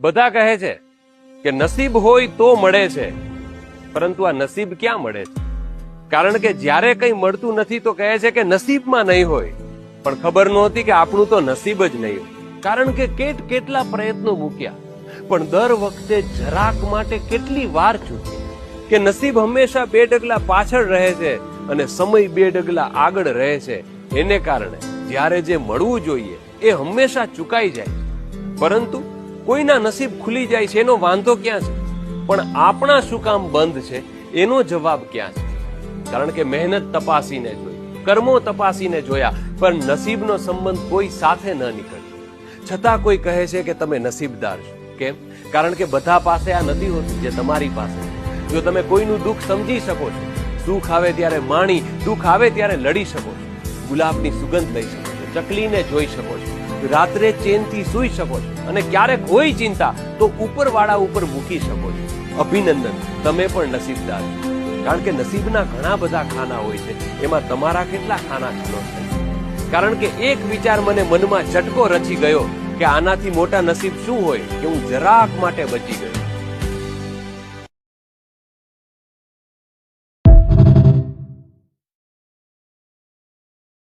બધા કહે છે કે નસીબ હોય તો મળે છે, પરંતુ આ નસીબ ક્યાં મળે છે? કારણ કે જ્યારે કંઈ મળતું નથી તો કહે છે કે નસીબમાં નહીં હોય, પણ ખબર નહોતી કે આપણું તો નસીબ જ નહીં હોય. કારણ કે કેટલા પ્રયત્નો મૂક્યા, પણ દર વખતે જરાક માટે કેટલી વાર ચૂકી કે નસીબ હંમેશા 2 ડગલા પાછળ રહે છે અને સમય 2 ડગલા આગળ રહે છે. એને કારણે જ્યારે જે મળવું જોઈએ એ હંમેશા ચૂકાઈ જાય છે. પરંતુ કોઈના નસીબ ખુલી જાય છે એનો વાંધો ક્યાં છે, પણ આપણા શું કામ બંધ છે એનો જવાબ ક્યાં છે? કારણ કે મહેનત તપાસીને જોઈ, કર્મો તપાસીને જોયા, પણ નસીબનો સંબંધ કોઈ સાથે ન નીકળ્યો. છતાં કોઈ કહે છે કે તમે નસીબદાર છો. કેમ? કારણ કે બધા પાસે આ નથી હોતું જે તમારી પાસે છે. જો તમે કોઈનું દુઃખ સમજી શકો છો, સુખ આવે ત્યારે માણી, દુઃખ આવે ત્યારે લડી શકો છો, ગુલાબની સુગંધ લઈ શકો છો, ચકલીને જોઈ શકો છો, રાત્રે ચેનથી સૂઈ શકો છો, અને ક્યારેક હોય ચિંતા તો ઉપરવાળા ઉપર મૂકી શકો છો. અભિનંદન, તમે પણ નસીબદાર છો. કારણ કે નસીબના ઘણા બધા ખાના હોય છે, એમાં તમારા કેટલા ખાના ખુલ્લો છે? કારણ કે એક વિચાર મને મનમાં ચટકો રચી ગયો કે આનાથી મોટા નસીબ શું હોય કે હું જરાક માટે બચી ગયો.